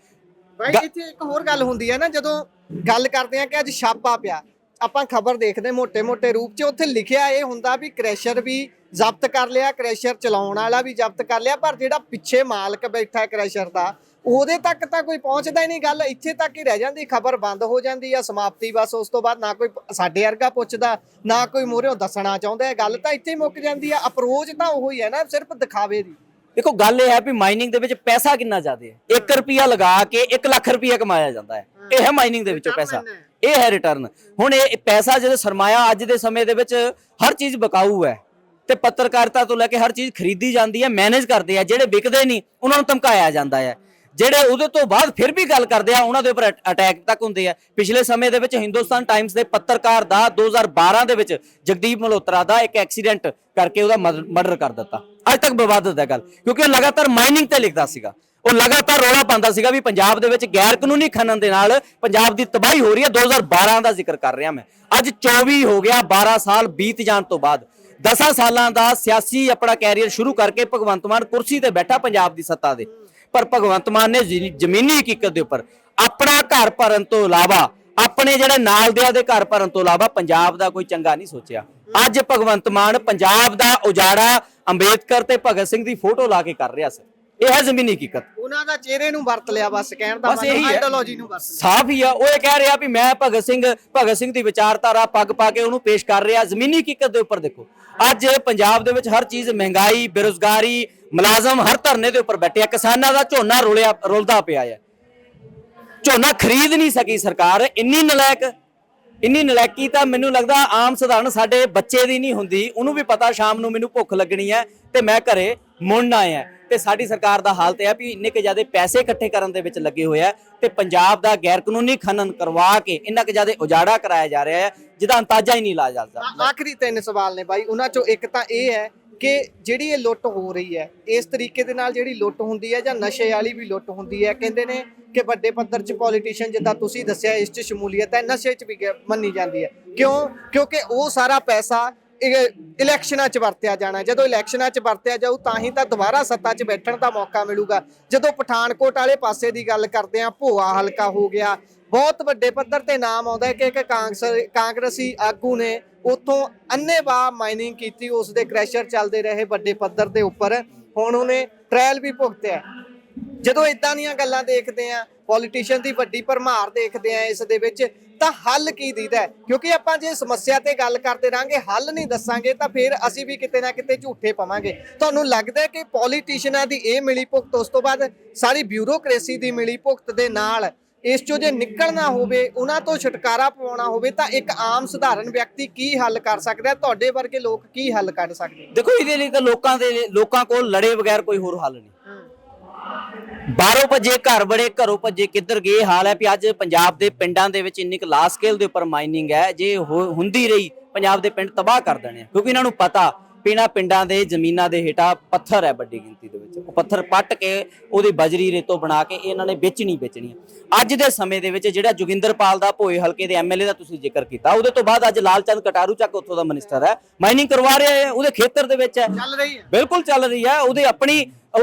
ਭਾਈ ਇੱਥੇ ਇੱਕ ਹੋਰ ਗੱਲ ਹੁੰਦੀ ਹੈ ਨਾ, ਜਦੋਂ ਗੱਲ ਕਰਦੇ ਆ ਕਿ ਅੱਜ ਛਾਪਾ ਪਿਆ, ਆਪਾਂ ਖਬਰ ਦੇਖਦੇ ਮੋٹے ਰੂਪ 'ਚ, ਉੱਥੇ ਲਿਖਿਆ ਇਹ ਹੁੰਦਾ ਵੀ ਕ੍ਰੈਸ਼ਰ ਵੀ ਜ਼ਬਤ ਕਰ ਲਿਆ, ਕ੍ਰੈਸ਼ਰ ਚਲਾਉਣ ਵਾਲਾ ਵੀ ਜ਼ਬਤ ਕਰ ਲਿਆ, ਪਰ ਜਿਹੜਾ ਪਿੱਛੇ ਮਾਲਕ ਬੈਠਾ ਕ੍ਰੈਸ਼ਰ ਦਾ ਉਹਦੇ ਤੱਕ ਤਾਂ ਕੋਈ ਪਹੁੰਚਦਾ ਹੀ ਨਹੀਂ। ਗੱਲ ਇੱਥੇ ਤੱਕ ਹੀ ਰਹਿ ਜਾਂਦੀ, ਖਬਰ ਬੰਦ ਹੋ ਜਾਂਦੀ ਆ, ਸਮਾਪਤੀ ਬਸ। ਉਸ ਤੋਂ ਬਾਅਦ ਨਾ ਕੋਈ ਸਾਡੇ ਵਰਗਾ ਪੁੱਛਦਾ, ਨਾ ਕੋਈ ਮੂਹਰਿਓਂ ਦੱਸਣਾ ਚਾਹੁੰਦਾ। ਗੱਲ ਤਾਂ ਇੱਥੇ ਹੀ ਮੁੱਕ ਜਾਂਦੀ ਆ। ਅਪਰੋਚ ਤਾਂ ਉਹੀ ਹੈ ਨਾ, ਸਿਰਫ ਦਿਖਾਵੇ ਦੀ। ਦੇਖੋ ਗੱਲ ਇਹ ਹੈ ਵੀ ਮਾਈਨਿੰਗ ਦੇ ਵਿੱਚ ਪੈਸਾ ਕਿੰਨਾ ਜ਼ਿਆਦਾ ਹੈ। 1 ਰੁਪਿਆ ਲਗਾ ਕੇ 1 ਲੱਖ ਰੁਪਿਆ ਕਮਾਇਆ ਜਾਂਦਾ ਹੈ। ਇਹ ਹੈ ਮਾਈਨਿੰਗ ਦੇ ਵਿੱਚੋਂ ਪੈਸਾ। ਇਹ ਹੈ ਰਿਟਰਨ। ਹੁਣ ਇਹ ਪੈਸਾ ਜਦੋਂ ਸਰਮਾਇਆ ਅੱਜ ਦੇ ਸਮੇਂ ਦੇ ਵਿੱਚ ਹਰ ਚੀਜ਼ ਵਿਕਾਊ ਹੈ ਤੇ ਪੱਤਰਕਾਰਿਤਾ ਤੋਂ ਲੈ ਕੇ ਹਰ ਚੀਜ਼ ਖਰੀਦੀ ਜਾਂਦੀ ਹੈ, ਮੈਨੇਜ ਕਰਦੇ ਆ। ਜਿਹੜੇ ਵਿਕਦੇ ਨਹੀਂ ਉਹਨਾਂ ਨੂੰ ਧਮਕਾਇਆ ਜਾਂਦਾ ਹੈ, ਜਿਹੜੇ ਉਹਦੇ ਤੋਂ ਬਾਅਦ ਫਿਰ ਵੀ ਗੱਲ ਕਰਦੇ ਆ ਉਹਨਾਂ ਦੇ ਉੱਪਰ ਅਟੈਕ ਤੱਕ ਹੁੰਦੇ ਆ। ਪਿਛਲੇ ਸਮੇਂ ਦੇ ਵਿੱਚ ਹਿੰਦੁਸਤਾਨ ਟਾਈਮਸ ਦੇ ਪੱਤਰਕਾਰ ਦਾ 2012 ਦੇ ਵਿੱਚ ਜਗਦੀਪ ਮਲਹੋਤਰਾ ਦਾ ਇੱਕ ਐਕਸੀਡੈਂਟ ਕਰਕੇ ਉਹਦਾ ਮਰਡਰ ਕਰ ਦਿੱਤਾ। ਅੱਜ ਤੱਕ ਵਿਵਾਦਤ ਹੈ ਗੱਲ, ਕਿਉਂਕਿ ਉਹ ਲਗਾਤਾਰ ਮਾਈਨਿੰਗ ਤੇ ਲਿਖਦਾ ਸੀਗਾ। ਉਹ ਲਗਾਤਾਰ ਰੌਲਾ ਪਾਉਂਦਾ ਸੀਗਾ ਵੀ ਪੰਜਾਬ ਦੇ ਵਿੱਚ ਗੈਰ ਕਾਨੂੰਨੀ ਖਨਨ ਦੇ ਨਾਲ ਪੰਜਾਬ ਦੀ ਤਬਾਹੀ ਹੋ ਰਹੀ ਹੈ। 2012 ਦਾ ਜ਼ਿਕਰ ਕਰ ਰਿਹਾ ਮੈਂ, ਅੱਜ 24 ਹੋ ਗਿਆ, 12 ਸਾਲ ਬੀਤ ਜਾਣ ਤੋਂ ਬਾਅਦ 10 ਸਾਲਾਂ ਦਾ ਸਿਆਸੀ ਆਪਣਾ ਕੈਰੀਅਰ ਸ਼ੁਰੂ ਕਰਕੇ ਭਗਵੰਤ ਮਾਨ ਕੁਰਸੀ ਤੇ ਬੈਠਾ ਪੰਜਾਬ ਦੀ ਸੱਤਾ ਦੇ, ਪਰ ਭਗਵੰਤ ਮਾਨ ਨੇ ਜ਼ਮੀਨੀ ਹਕੀਕਤ ਦੇ ਉੱਪਰ ਆਪਣਾ ਘਰ ਭਰਨ ਤੋਂ ਇਲਾਵਾ, ਆਪਣੇ ਜਿਹੜੇ ਨਾਲ ਦਿਆਂ ਦੇ ਘਰ ਭਰਨ ਤੋਂ ਇਲਾਵਾ ਪੰਜਾਬ ਦਾ ਕੋਈ ਚੰਗਾ ਨਹੀਂ ਸੋਚਿਆ। ਅੱਜ ਭਗਵੰਤ ਮਾਨ ਪੰਜਾਬ ਦਾ ਉਜਾੜਾ ਅੰਬੇਦਕਰ ਤੇ ਭਗਤ ਸਿੰਘ ਦੀ ਫੋਟੋ ਲਾ ਕੇ ਕਰ ਰਿਹਾ ਸੀ। ਇਹ ਹੈ ਜ਼ਮੀਨੀ ਹਕੀਕਤ। ਉਹਨਾਂ ਦਾ ਚਿਹਰੇ ਨੂੰ ਵਰਤ ਲਿਆ, ਬਸ ਕਹਿਣ ਦਾ ਬਸ ਇਹੀ ਹੈ, ਆਈਡੀਓਲੋਜੀ ਨੂੰ ਵਰਤ ਲਿਆ। ਸਾਫ਼ ਹੀ ਆ। ਉਹ ਇਹ ਕਹਿ ਰਿਹਾ ਵੀ ਮੈਂ ਭਗਤ ਸਿੰਘ ਦੀ ਵਿਚਾਰਧਾਰਾ ਪੱਗ ਪਾ ਕੇ ਉਹਨੂੰ ਪੇਸ਼ ਕਰ ਰਿਹਾ। ਜ਼ਮੀਨੀ ਹਕੀਕਤ ਦੇ ਉੱਪਰ ਦੇਖੋ, ਅੱਜ ਪੰਜਾਬ ਦੇ ਵਿੱਚ ਹਰ ਚੀਜ਼ ਮਹਿੰਗਾਈ, ਬੇਰੁਜ਼ਗਾਰੀ, ਮੁਲਾਜ਼ਮ ਹਰ ਧਰਨੇ ਦੇ ਉੱਪਰ ਬੈਠੇ ਆ। ਕਿਸਾਨਾਂ ਦਾ ਝੋਨਾ ਰੁਲਦਾ ਪਿਆ ਹੈ, ਝੋਨਾ ਖਰੀਦ ਨਹੀਂ ਸਕੀ ਸਰਕਾਰ। ਇੰਨੀ ਨਲਾਇਕੀ ਤਾਂ ਮੈਨੂੰ ਲੱਗਦਾ ਆਮ ਸਧਾਰਨ ਸਾਡੇ ਬੱਚੇ ਦੀ ਨਹੀਂ ਹੁੰਦੀ। ਉਹਨੂੰ ਵੀ ਪਤਾ ਸ਼ਾਮ ਨੂੰ ਮੈਨੂੰ ਭੁੱਖ ਲੱਗਣੀ ਹੈ ਤੇ ਮੈਂ ਘਰੇ ਮੁੜਨਾ ਹੈ। ਤੇ ਸਾਡੀ ਸਰਕਾਰ ਦਾ ਹਾਲ ਤੇ ਹੈ ਵੀ ਇੰਨੇ ਕੁ ਜ਼ਿਆਦਾ ਪੈਸੇ ਇਕੱਠੇ ਕਰਨ ਦੇ ਵਿੱਚ ਲੱਗੇ ਹੋਏ ਆ ਤੇ ਪੰਜਾਬ ਦਾ ਗੈਰ ਕਾਨੂੰਨੀ ਖਨਨ ਕਰਵਾ ਕੇ ਇੰਨਾ ਕੁ ਜ਼ਿਆਦਾ ਉਜਾੜਾ ਕਰਾਇਆ ਜਾ ਰਿਹਾ ਹੈ ਜਿਹਦਾ ਅੰਦਾਜ਼ਾ ਹੀ ਨਹੀਂ ਲਾਇਆ ਜਾ ਸਕਦਾ। ਆਖਰੀ 3 ਸਵਾਲ ਨੇ ਬਾਈ, ਉਹਨਾਂ ਚੋਂ ਇੱਕ ਤਾਂ ਇਹ ਹੈ ਕਿ ਜਿਹੜੀ ਇਹ ਲੁੱਟ ਹੋ ਰਹੀ ਹੈ, ਇਸ ਤਰੀਕੇ ਦੇ ਨਾਲ ਜਿਹੜੀ ਲੁੱਟ ਹੁੰਦੀ ਹੈ ਜਾਂ ਨਸ਼ੇ ਵਾਲੀ ਵੀ ਲੁੱਟ ਹੁੰਦੀ ਹੈ, ਕਹਿੰਦੇ ਨੇ ਕਿ ਵੱਡੇ ਪੱਧਰ 'ਚ ਪੋਲੀਟੀਸ਼ੀਅਨ ਜਿੱਦਾਂ ਤੁਸੀਂ ਦੱਸਿਆ ਇਸ 'ਚ ਸ਼ਮੂਲੀਅਤ ਹੈ, ਨਸ਼ੇ 'ਚ ਵੀ ਮੰਨੀ ਜਾਂਦੀ ਹੈ। ਕਿਉਂਕਿ ਉਹ ਸਾਰਾ ਪੈਸਾ ਇਲੈਕਸ਼ਨਾਂ 'ਚ ਵਰਤਿਆ ਜਾਣਾ। ਜਦੋਂ ਇਲੈਕਸ਼ਨਾਂ 'ਚ ਵਰਤਿਆ ਜਾਊ ਤਾਂ ਹੀ ਤਾਂ ਦੁਬਾਰਾ ਸੱਤਾ 'ਚ ਬੈਠਣ ਦਾ ਮੌਕਾ ਮਿਲੂਗਾ। ਜਦੋਂ ਪਠਾਨਕੋਟ ਵਾਲੇ ਪਾਸੇ ਦੀ ਗੱਲ ਕਰਦੇ ਆ, ਭੋਆ ਹਲਕਾ ਹੋ ਗਿਆ, ਬਹੁਤ ਵੱਡੇ ਪੱਧਰ ਤੇ ਨਾਮ ਆਉਂਦਾ ਹੈ ਕਿ ਇੱਕ ਕਾਂਗਰਸੀ ਆਗੂ ਨੇ ਉੱਥੋਂ ਅੰਨ੍ਹੇਵਾਹ ਮਾਈਨਿੰਗ ਕੀਤੀ, ਉਸ ਦੇ ਕ੍ਰੈਸ਼ਰ ਚੱਲਦੇ ਰਹੇ ਵੱਡੇ ਪੱਧਰ ਦੇ ਉੱਪਰ, ਹੁਣ ਉਹਨੇ ਟ੍ਰਾਇਲ ਵੀ ਭੁਗਤਿਆ। ਜਦੋਂ ਇਦਾਂ ਦੀਆਂ ਗੱਲਾਂ ਦੇਖਦੇ ਆ, ਪੋਲੀਟੀਸ਼ੀਅਨ ਦੀ ਵੱਡੀ ਭਰਮਾਰ ਦੇਖਦੇ ਆ ਇਸ ਦੇ ਵਿੱਚ, ਤਾਂ ਹੱਲ ਕੀ ਦੀਦਾ? ਕਿਉਂਕਿ ਆਪਾਂ ਜੇ ਸਮੱਸਿਆ ਤੇ ਗੱਲ ਕਰਦੇ ਰਾਂਗੇ, ਹੱਲ ਨਹੀਂ ਦੱਸਾਂਗੇ ਤਾਂ ਫਿਰ ਅਸੀਂ ਵੀ ਕਿਤੇ ਨਾ ਕਿਤੇ ਝੂਠੇ ਪਵਾਂਗੇ। ਤੁਹਾਨੂੰ ਲੱਗਦਾ ਹੈ ਕਿ ਪੋਲੀਟੀਸ਼ੀਅਨਾਂ ਦੀ ਇਹ ਮਿਲੀ ਭੁਗਤ, ਉਸ ਤੋਂ ਬਾਅਦ ਸਾਰੀ ਬਿਊਰੋਕ੍ਰੇਸੀ ਦੀ ਮਿਲੀ ਭੁਗਤ ਦੇ ਨਾਲ ਇਸ ਚੋਂ ਜੇ ਨਿਕਲਣਾ ਹੋਵੇ, ਉਹਨਾਂ ਤੋਂ ਛੁਟਕਾਰਾ ਪਾਉਣਾ ਹੋਵੇ, ਤਾਂ ਇੱਕ ਆਮ ਸਧਾਰਨ ਵਿਅਕਤੀ ਕੀ ਹੱਲ ਕਰ ਸਕਦਾ? ਤੁਹਾਡੇ ਵਰਗੇ ਲੋਕ ਕੀ ਹੱਲ ਕੱਢ ਸਕਦੇ? ਦੇਖੋ, ਇਹਦੇ ਲਈ ਤਾਂ ਲੋਕਾਂ ਕੋਲ ਲੜੇ ਬਗੈਰ ਕੋਈ ਹੋਰ ਹੱਲ ਨਹੀਂ। ਬਾਹਰੋਂ ਭੱਜੇ ਘਰ ਬੜੇ, ਘਰੋਂ ਭੱਜੇ ਕਿੱਧਰ ਗਏ ਹਾਲ ਹੈ ਵੀ ਅੱਜ ਪੰਜਾਬ ਦੇ ਪਿੰਡਾਂ ਦੇ ਵਿੱਚ ਇੰਨੀ ਕੁ ਲਾਰਜ ਸਕੇਲ ਦੇ ਉੱਪਰ ਮਾਈਨਿੰਗ ਹੈ, ਜੇ ਹੁੰਦੀ ਰਹੀ ਪੰਜਾਬ ਦੇ ਪਿੰਡ ਤਬਾਹ ਕਰ ਦੇਣੇ, ਕਿਉਂਕਿ ਇਹਨਾਂ ਨੂੰ ਪਤਾ ਪੀਣਾ ਪਿੰਡਾਂ ਦੇ ਜ਼ਮੀਨਾਂ ਦੇ ਹੇਠਾਂ ਪੱਥਰ ਹੈ ਵੱਡੀ ਗਿਣਤੀ ਦੇ ਵਿੱਚ। ਉਹ ਪੱਥਰ ਪੱਟ ਕੇ ਉਹਦੀ ਬਜਰੀ ਰੇਤੋਂ ਬਣਾ ਕੇ ਇਹਨਾਂ ਨੇ ਵੇਚਣੀ ਹੈ। ਅੱਜ ਦੇ ਸਮੇਂ ਦੇ ਵਿੱਚ ਜਿਹੜਾ ਜੋਗਿੰਦਰਪਾਲ ਦਾ ਭੋਏ ਹਲਕੇ ਦੇ ਐਮਐਲਏ ਦਾ ਤੁਸੀਂ ਜ਼ਿਕਰ ਕੀਤਾ, ਉਹਦੇ ਤੋਂ ਬਾਅਦ ਅੱਜ ਲਾਲਚੰਦ ਕਟਾਰੂ ਚੱਕ ਉੱਥੋਂ ਦਾ ਮਿਨਿਸਟਰ ਹੈ, ਮਾਈਨਿੰਗ ਕਰਵਾ ਰਿਹਾ ਹੈ, ਉਹਦੇ ਖੇਤਰ ਦੇ ਵਿੱਚ ਹੈ, ਚੱਲ ਰਹੀ ਹੈ, ਬਿਲਕੁਲ ਚੱਲ ਰਹੀ ਹੈ। ਉਹਦੇ ਆਪਣੇ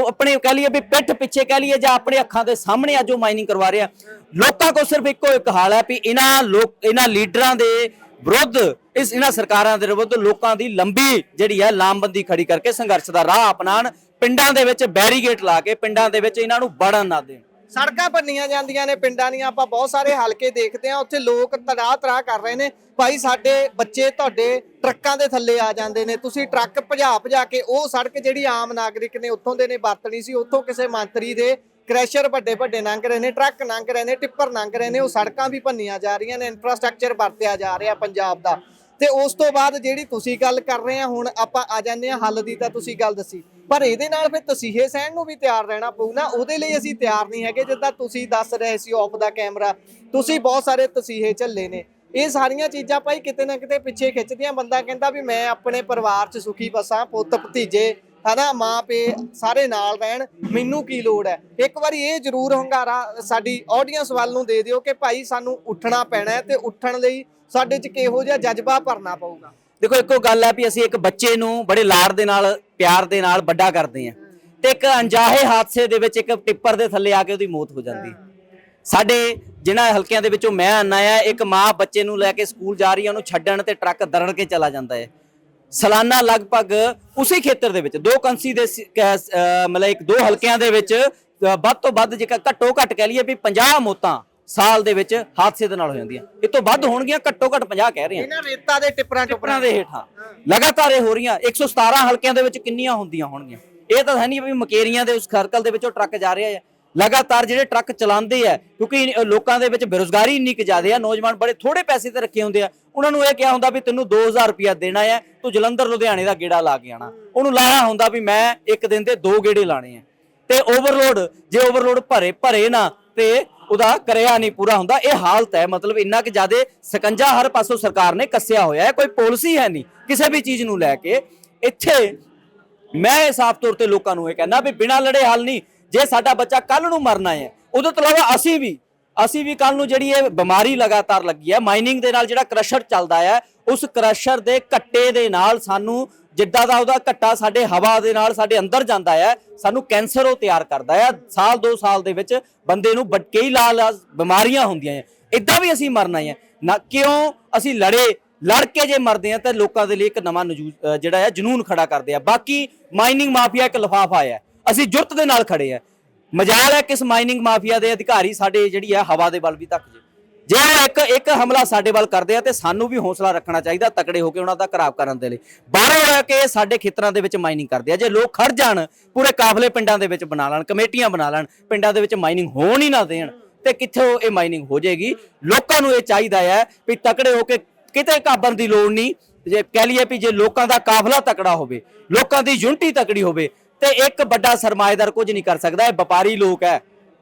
ਕਹਿ ਲਈਏ ਵੀ ਪਿੱਠ ਪਿੱਛੇ ਕਹਿ ਲਈਏ ਜਾਂ ਆਪਣੇ ਅੱਖਾਂ ਦੇ ਸਾਹਮਣੇ ਅੱਜ ਉਹ ਮਾਈਨਿੰਗ ਕਰਵਾ ਰਿਹਾ। ਲੋਕਾਂ ਕੋਲ ਸਿਰਫ ਇੱਕੋ ਇੱਕ ਹਾਲ ਹੈ ਵੀ ਇਹਨਾਂ ਲੀਡਰਾਂ ਦੇ ਵਿਰੁੱਧ, ਇਹਨਾਂ ਸਰਕਾਰਾਂ ਦੇ ਵਿਰੁੱਧ ਲੋਕਾਂ ਦੀ ਲੰਬੀ ਜਿਹੜੀ ਹੈ ਲਾਮਬੰਦੀ ਖੜੀ ਕਰਕੇ ਸੰਘਰਸ਼ ਦਾ ਰਾਹ ਅਪਣਾਉਣ, ਪਿੰਡਾਂ ਦੇ ਵਿੱਚ ਬੈਰੀਗੇਟ ਲਾ ਕੇ ਪਿੰਡਾਂ ਦੇ ਵਿੱਚ ਇਹਨਾਂ ਨੂੰ ਵੜਨ ਨਾ ਦੇਣ। ਸੜਕਾਂ ਭੰਨੀਆਂ ਜਾਂਦੀਆਂ ਨੇ ਪਿੰਡਾਂ ਦੀਆਂ, ਆਪਾਂ ਬਹੁਤ ਸਾਰੇ ਹਲਕੇ ਦੇਖਦੇ ਆ, ਉੱਥੇ ਲੋਕ ਤਰਾਹ ਕਰ ਰਹੇ ਨੇ, ਭਾਈ ਸਾਡੇ ਬੱਚੇ ਤੁਹਾਡੇ ਟਰੱਕਾਂ ਦੇ ਥੱਲੇ ਆ ਜਾਂਦੇ ਨੇ, ਤੁਸੀਂ ਟਰੱਕ ਭਜਾ ਕੇ ਉਹ ਸੜਕ ਜਿਹੜੀ ਆਮ ਨਾਗਰਿਕ ਨੇ ਉੱਥੋਂ ਦੇ ਨੇ ਵਰਤਣੀ ਸੀ, ਉੱਥੋਂ ਕਿਸੇ ਮੰਤਰੀ ਦੇ ਕ੍ਰੈਸ਼ਰ ਵੱਡੇ ਲੰਘ ਰਹੇ ਨੇ, ਟਰੱਕ ਲੰਘ ਰਹੇ ਨੇ, ਟਿੱਪਰ ਲੰਘ ਰਹੇ ਨੇ, ਉਹ ਸੜਕਾਂ ਵੀ ਭੰਨੀਆਂ ਜਾ ਰਹੀਆਂ ਨੇ, ਇਨਫਰਾਸਟ੍ਰਕਚਰ ਵਰਤਿਆ ਜਾ ਰਿਹਾ ਪੰਜਾਬ ਦਾ। ਤੇ ਉਸ ਤੋਂ ਬਾਅਦ ਜਿਹੜੀ ਤੁਸੀਂ ਗੱਲ ਕਰ ਰਹੇ ਆ, ਹੁਣ ਆਪਾਂ ਆ ਜਾਂਦੇ ਆ ਹੱਲ ਦੀ, ਤਾਂ ਤੁਸੀਂ ਗੱਲ ਦੱਸੀ, ਪਰ ਇਹਦੇ ਨਾਲ ਫਿਰ ਤਸੀਹੇ ਸਹਿਣ ਨੂੰ ਵੀ ਤਿਆਰ ਰਹਿਣਾ ਪਊ ਨਾ। ਉਹਦੇ ਲਈ ਅਸੀਂ ਤਿਆਰ ਨਹੀਂ ਹੈਗੇ। ਜਿੱਦਾਂ ਤੁਸੀਂ ਦੱਸ ਰਹੇ ਸੀ ਆਫ ਦਾ ਕੈਮਰਾ, ਤੁਸੀਂ ਬਹੁਤ ਸਾਰੇ ਤਸੀਹੇ ਝੱਲੇ ਨੇ। ਇਹ ਸਾਰੀਆਂ ਚੀਜ਼ਾਂ ਭਾਈ ਕਿਤੇ ਨਾ ਕਿਤੇ ਪਿੱਛੇ ਖਿੱਚਦੀਆਂ। ਬੰਦਾ ਕਹਿੰਦਾ ਵੀ ਮੈਂ ਆਪਣੇ ਪਰਿਵਾਰ 'ਚ ਸੁਖੀ ਬਸਾਂ, ਪੁੱਤ ਭਤੀਜੇ ਹਨਾ, ਮਾਂ ਪੇ ਸਾਰੇ ਨਾਲ ਰਹਿਣ, ਮੈਨੂੰ ਕੀ ਲੋੜ ਹੈ। ਇੱਕ ਵਾਰੀ ਇਹ ਜ਼ਰੂਰ ਹੁੰਗਾਰਾ ਸਾਡੀ ਆਡੀਅנס ਵੱਲ ਨੂੰ ਦੇ ਦਿਓ ਕਿ ਭਾਈ ਸਾਨੂੰ ਉੱਠਣਾ ਪੈਣਾ ਹੈ, ਤੇ ਉੱਠਣ ਲਈ ਸਾਡੇ 'ਚ ਕਿਹੋ ਜਿਹਾ ਜਜ਼ਬਾ ਭਰਨਾ ਪਊਗਾ। ਦੇਖੋ, ਇੱਕੋ ਗੱਲ ਹੈ ਵੀ ਅਸੀਂ ਇੱਕ ਬੱਚੇ ਨੂੰ ਬੜੇ ਲਾਡ ਦੇ ਨਾਲ, ਪਿਆਰ ਦੇ ਨਾਲ ਵੱਡਾ ਕਰਦੇ ਹਾਂ, ਤੇ ਇੱਕ ਅਣਜਾਹੇ ਹਾਦਸੇ ਦੇ ਵਿੱਚ ਇੱਕ ਟਿੱਪਰ ਦੇ ਥੱਲੇ ਆ ਕੇ ਉਹਦੀ ਮੌਤ ਹੋ ਜਾਂਦੀ। ਸਾਡੇ ਜਿਹਨਾਂ ਹਲਕਿਆਂ ਦੇ ਵਿੱਚੋਂ ਮੈਂ ਆਉਂਦਾ ਆ, ਇੱਕ ਮਾਂ ਬੱਚੇ ਨੂੰ ਲੈ ਕੇ ਸਕੂਲ ਜਾ ਰਹੀ ਹੈ, ਉਹਨੂੰ ਛੱਡਣ ਤੇ ਟਰੱਕ ਦਰੜ ਕੇ ਚਲਾ ਜਾਂਦਾ ਹੈ। ਸਾਲਾਨਾ ਲਗਭਗ ਉਸੇ ਖੇਤਰ ਦੇ ਵਿੱਚ ਦੋ ਕੰਸੀ ਦੇ ਮਤਲਬ ਦੋ ਹਲਕਿਆਂ ਦੇ ਵਿੱਚ ਵੱਧ ਤੋਂ ਵੱਧ ਜੇਕਰ ਘੱਟੋ ਘੱਟ ਕਹਿ ਲਈਏ ਵੀ 50 ਮੌਤਾਂ ਸਾਲ ਦੇ ਵਿੱਚ ਹਾਦਸੇ ਦੇ ਨਾਲ ਹੋ ਜਾਂਦੀਆਂ। ਇਹ ਤੋਂ ਵੱਧ ਹੋਣਗੀਆਂ, ਘੱਟੋ ਘੱਟ 50 ਕਹਿ ਰਹੇ ਆ। ਇਹਨਾਂ ਰੇਤਾ ਦੇ ਟਿੱਪਰਾਂ ਦੇ ਹੇਠਾਂ ਲਗਾਤਾਰ ਇਹ ਹੋ ਰਹੀਆਂ। 117 ਹਲਕਿਆਂ ਦੇ ਵਿੱਚ ਕਿੰਨੀਆਂ ਹੁੰਦੀਆਂ ਹੋਣਗੀਆਂ? ਇਹ ਤਾਂ ਹੈ ਨਹੀਂ ਵੀ ਮਕੇਰੀਆਂ ਦੇ ਉਸ ਸਰਕਲ ਦੇ ਵਿੱਚੋਂ ਟਰੱਕ ਜਾ ਰਿਹਾ ਹੈ। ਲਗਾਤਾਰ ਜਿਹੜੇ ਟਰੱਕ ਚਲਾਉਂਦੇ ਆ, ਕਿਉਂਕਿ ਲੋਕਾਂ ਦੇ ਵਿੱਚ ਬੇਰੁਜ਼ਗਾਰੀ ਇੰਨੀ ਕੁ ਜ਼ਿਆਦਾ ਆ, ਨੌਜਵਾਨ ਬੜੇ ਥੋੜੇ ਪੈਸੇ ਤੇ ਰੱਖੇ ਹੁੰਦੇ ਆ, ਉਹਨਾਂ ਨੂੰ ਇਹ ਕਿਹਾ ਹੁੰਦਾ ਵੀ ਤੈਨੂੰ 2000 ਰੁਪਇਆ ਦੇਣਾ ਹੈ, ਤੂੰ ਜਲੰਧਰ ਲੁਧਿਆਣੇ ਦਾ ਗੇੜਾ ਲਾ ਕੇ ਆਣਾ। ਉਹਨੂੰ ਲਾਇਆ ਹੁੰਦਾ ਵੀ ਮੈਂ ਇੱਕ ਦਿਨ ਦੇ 2 ਗੇੜੇ ਲਾਣੇ ਆ, ਤੇ ਓਵਰਲੋਡ ਜੇ ਓਵਰਲੋਡ ਭਰੇ ਨਾ ਤੇ ਉਹਦਾ ਕਰਿਆ ਨਹੀਂ ਪੂਰਾ ਹੁੰਦਾ। ਇਹ ਹਾਲਤ ਹੈ, ਮਤਲਬ ਇੰਨਾ ਕਿ ਜ਼ਿਆਦਾ ਸਕੰਜਾ ਹਰ ਪਾਸੋਂ ਸਰਕਾਰ ਨੇ ਕੱਸਿਆ ਹੋਇਆ ਹੈ, ਕੋਈ ਪਾਲਿਸੀ ਹੈ ਨਹੀਂ ਕਿਸੇ ਵੀ ਚੀਜ਼ ਨੂੰ ਲੈ ਕੇ। ਇੱਥੇ ਮੈਂ ਸਾਫ਼ ਤੌਰ ਤੇ ਲੋਕਾਂ ਨੂੰ ਇਹ ਕਹਿੰਦਾ ਵੀ ਬਿਨਾਂ ਲੜੇ ਹੱਲ ਨਹੀਂ। ਜੇ ਸਾਡਾ ਬੱਚਾ ਕੱਲ ਨੂੰ ਮਰਨਾ ਹੈ, ਉਹਦੇ ਤੋਂ ਇਲਾਵਾ ਅਸੀਂ ਵੀ ਕੱਲ ਨੂੰ ਜਿਹੜੀ ਇਹ ਬਿਮਾਰੀ ਲਗਾਤਾਰ ਲੱਗੀ ਹੈ, ਮਾਈਨਿੰਗ ਦੇ ਨਾਲ ਜਿਹੜਾ ਕ੍ਰਸ਼ਰ ਚੱਲਦਾ ਹੈ, ਉਸ ਕ੍ਰਸ਼ਰ ਦੇ ਕੱਟੇ ਦੇ ਨਾਲ ਸਾਨੂੰ ਜਿੱਦਾਂ ਦਾ ਉਹਦਾ ਘੱਟਾ ਸਾਡੇ ਹਵਾ ਦੇ ਨਾਲ ਸਾਡੇ ਅੰਦਰ ਜਾਂਦਾ ਹੈ, ਸਾਨੂੰ ਕੈਂਸਰ ਉਹ ਤਿਆਰ ਕਰਦਾ ਹੈ। ਸਾਲ 2 ਸਾਲ ਦੇ ਵਿੱਚ ਬੰਦੇ ਨੂੰ ਕਈ ਲਾਲ ਬਿਮਾਰੀਆਂ ਹੁੰਦੀਆਂ ਹੈ। ਇਦਾਂ ਵੀ ਅਸੀਂ ਮਰਨਾ ਹੈ ਨਾ, ਕਿਉਂ ਅਸੀਂ ਲੜ ਕੇ ਜੇ ਮਰਦੇ ਆ ਤਾਂ ਲੋਕਾਂ ਦੇ ਲਈ ਇੱਕ ਨਵਾਂ ਜਿਹੜਾ ਹੈ ਜਨੂਨ ਖੜਾ ਕਰਦੇ ਆ। ਬਾਕੀ ਮਾਈਨਿੰਗ ਮਾਫੀਆ ਇੱਕ ਲਿਫਾਫਾ ਹੈ, ਅਸੀਂ ਜੁਰਤ ਦੇ ਨਾਲ ਖੜੇ ਆ। ਮਜਾਲ ਹੈ ਕਿਸ ਮਾਈਨਿੰਗ ਮਾਫੀਆ ਦੇ ਅਧਿਕਾਰੀ ਸਾਡੇ ਜਿਹੜੀ ਹੈ ਹਵਾ ਦੇ ਵੱਲ ਵੀ ਤੱਕ ਜੇ ਇੱਕ ਹਮਲਾ ਸਾਡੇ ਵੱਲ ਕਰਦੇ ਆ ਤੇ ਸਾਨੂੰ ਵੀ ਹੌਸਲਾ ਰੱਖਣਾ ਚਾਹੀਦਾ ਤਕੜੇ ਹੋ ਕੇ ਉਹਨਾਂ ਦਾ ਘਰਾਵ ਕਰਨ ਦੇ ਲਈ। ਬਾਹਰੋਂ ਰਹਿ ਕੇ ਸਾਡੇ ਖੇਤਰਾਂ ਦੇ ਵਿੱਚ ਮਾਈਨਿੰਗ ਕਰਦੇ ਆ। ਜੇ ਲੋਕ ਖੜ ਜਾਣ, ਪੂਰੇ ਕਾਫਲੇ ਪਿੰਡਾਂ ਦੇ ਵਿੱਚ ਬਣਾ ਲੈਣ, ਕਮੇਟੀਆਂ ਬਣਾ ਲੈਣ, ਪਿੰਡਾਂ ਦੇ ਵਿੱਚ ਮਾਈਨਿੰਗ ਹੋਣ ਹੀ ਨਾ ਦੇਣ, ਤੇ ਕਿੱਥੋਂ ਇਹ ਮਾਈਨਿੰਗ ਹੋ ਜਾਏਗੀ। ਲੋਕਾਂ ਨੂੰ ਇਹ ਚਾਹੀਦਾ ਹੈ ਵੀ ਤਕੜੇ ਹੋ ਕੇ, ਕਿਤੇ ਘਾਬਰਨ ਦੀ ਲੋੜ ਨਹੀਂ। ਜੇ ਕਹਿ ਲਈਏ ਵੀ ਜੇ ਲੋਕਾਂ ਦਾ ਕਾਫਲਾ ਤਕੜਾ ਹੋਵੇ, ਲੋਕਾਂ ਦੀ ਯੂਨਿਟੀ ਤਕੜੀ ਹੋਵੇ, ਤੇ ਇੱਕ ਵੱਡਾ ਸਰਮਾਏਦਾਰ ਕੁਝ ਨਹੀਂ ਕਰ ਸਕਦਾ। ਇਹ ਵਪਾਰੀ ਲੋਕ ਹੈ,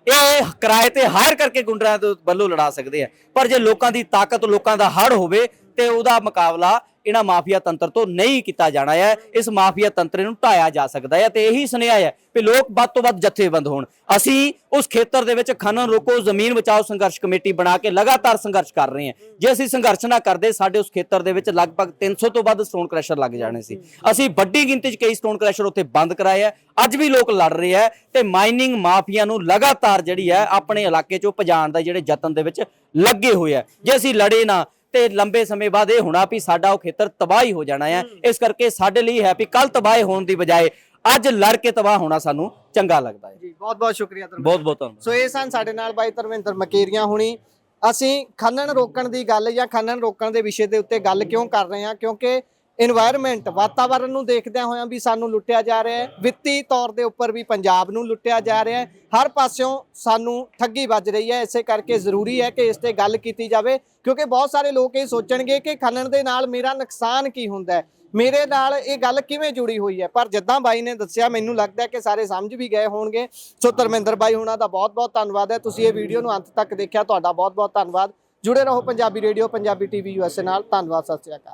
ਇਹ ਕਿਰਾਏ ਤੇ ਹਾਇਰ ਕਰਕੇ ਗੁੰਡਿਆਂ ਦੇ ਵੱਲੋਂ ਲੜਾ ਸਕਦੇ ਆ। ਪਰ ਜੇ ਲੋਕਾਂ ਦੀ ਤਾਕਤ, ਲੋਕਾਂ ਦਾ ਹੜ ਹੋਵੇ ਤੇ ਉਹਦਾ ਮੁਕਾਬਲਾ ਇਹਨਾਂ ਮਾਫੀਆ ਤੰਤਰ ਤੋਂ ਨਹੀਂ ਕੀਤਾ ਜਾਣਾ ਹੈ। ਇਸ ਮਾਫੀਆ ਤੰਤਰ ਨੂੰ ਢਾਇਆ ਜਾ ਸਕਦਾ ਹੈ, ਤੇ ਇਹੀ ਸੁਨੇਹਾ ਹੈ ਵੀ ਲੋਕ ਵੱਧ ਤੋਂ ਵੱਧ ਜਥੇਬੰਦ ਹੋਣ। ਅਸੀਂ ਉਸ ਖੇਤਰ ਦੇ ਵਿੱਚ ਖਨਨ ਰੋਕੋ ਜ਼ਮੀਨ ਬਚਾਓ ਸੰਘਰਸ਼ ਕਮੇਟੀ ਬਣਾ ਕੇ ਲਗਾਤਾਰ ਸੰਘਰਸ਼ ਕਰ ਰਹੇ ਹਾਂ। ਜੇ ਅਸੀਂ ਸੰਘਰਸ਼ ਨਾ ਕਰਦੇ, ਸਾਡੇ ਉਸ ਖੇਤਰ ਦੇ ਵਿੱਚ ਲਗਭਗ 300 ਤੋਂ ਵੱਧ ਸਟੋਨ ਕ੍ਰਸ਼ਰ ਲੱਗ ਜਾਣੇ ਸੀ। ਅਸੀਂ ਵੱਡੀ ਗਿਣਤੀ 'ਚ ਕਈ ਸਟੋਨ ਕ੍ਰਸ਼ਰ ਉੱਥੇ ਬੰਦ ਕਰਾਏ ਆ। ਅੱਜ ਵੀ ਲੋਕ ਲੜ ਰਹੇ ਆ, ਤੇ ਮਾਈਨਿੰਗ ਮਾਫੀਆ ਨੂੰ ਲਗਾਤਾਰ ਜਿਹੜੀ ਹੈ ਆਪਣੇ ਇਲਾਕੇ 'ਚੋਂ ਭਜਾਉਣ ਦਾ ਜਿਹੜੇ ਯਤਨ ਦੇ ਵਿੱਚ ਲੱਗੇ ਹੋਏ ਆ। ਜੇ ਅਸੀਂ ਲੜੇ ਨਾ ਤੇ ਲੰਬੇ ਸਮੇਂ ਬਾਅਦ ਇਹ ਹੋਣਾ ਵੀ ਸਾਡਾ ਉਹ ਖੇਤਰ ਤਬਾਹੀ ਹੋ ਜਾਣਾ ਹੈ। ਇਸ ਕਰਕੇ ਸਾਡੇ ਲਈ ਹੈ ਵੀ ਕੱਲ ਤਬਾਹ ਹੋਣ ਦੀ ਬਜਾਏ ਅੱਜ ਲੜ ਕੇ ਤਬਾਹ ਹੋਣਾ ਸਾਨੂੰ ਚੰਗਾ ਲੱਗਦਾ ਹੈ। ਜੀ ਬਹੁਤ ਬਹੁਤ ਸ਼ੁਕਰੀਆ ਧਰਮਿੰਦਰ। ਬਹੁਤ ਬਹੁਤ ਧੰਨਵਾਦ। ਸੋ ਇਹ ਸਨ ਸਾਡੇ ਨਾਲ ਬਾਈ ਧਰਮਿੰਦਰ ਮਕੇਰੀਆਂ ਹੁਣੀ। ਅਸੀਂ ਖਨਨ ਰੋਕਣ ਦੀ ਗੱਲ ਜਾਂ ਖਨਨ ਰੋਕਣ ਦੇ ਵਿਸ਼ੇ ਦੇ ਉੱਤੇ ਗੱਲ ਕਿਉਂ ਕਰ ਰਹੇ ਹਾਂ, ਕਿਉਂਕਿ এনवायरमेंट ਵਾਤਾਵਰਣ ਨੂੰ ਦੇਖਦਿਆਂ ਹੋਇਆਂ ਵੀ ਸਾਨੂੰ ਲੁੱਟਿਆ ਜਾ ਰਿਹਾ ਹੈ, ਵਿੱਤੀ ਤੌਰ ਦੇ ਉੱਪਰ ਵੀ ਪੰਜਾਬ ਨੂੰ ਲੁੱਟਿਆ ਜਾ ਰਿਹਾ ਹੈ, ਹਰ ਪਾਸਿਓਂ ਸਾਨੂੰ ਠੱਗੀ ਵੱਜ ਰਹੀ ਹੈ। ਇਸੇ ਕਰਕੇ ਜ਼ਰੂਰੀ ਹੈ ਕਿ ਇਸ ਤੇ ਗੱਲ ਕੀਤੀ ਜਾਵੇ, ਕਿਉਂਕਿ ਬਹੁਤ ਸਾਰੇ ਲੋਕ ਇਹ ਸੋਚਣਗੇ ਕਿ ਖਨਨ ਦੇ ਨਾਲ ਮੇਰਾ ਨੁਕਸਾਨ ਕੀ ਹੁੰਦਾ ਹੈ, ਮੇਰੇ ਨਾਲ ਇਹ ਗੱਲ ਕਿਵੇਂ ਜੁੜੀ ਹੋਈ ਹੈ। ਪਰ ਜਿੱਦਾਂ ਬਾਈ ਨੇ ਦੱਸਿਆ, ਮੈਨੂੰ ਲੱਗਦਾ ਕਿ ਸਾਰੇ ਸਮਝ ਵੀ ਗਏ ਹੋਣਗੇ। ਸੋ ਧਰਮਿੰਦਰ ਬਾਈ ਹੋਣਾ ਦਾ ਬਹੁਤ ਬਹੁਤ ਧੰਨਵਾਦ ਹੈ। ਤੁਸੀਂ ਇਹ ਵੀਡੀਓ ਨੂੰ ਅੰਤ ਤੱਕ ਦੇਖਿਆ, ਤੁਹਾਡਾ ਬਹੁਤ ਬਹੁਤ ਧੰਨਵਾਦ। ਜੁੜੇ ਰਹੋ Punjabi radio, Punjabi TV USA ਨਾਲ। ਧੰਨਵਾਦ, ਸਤਿ ਸ਼੍ਰੀ ਅਕਾਲ।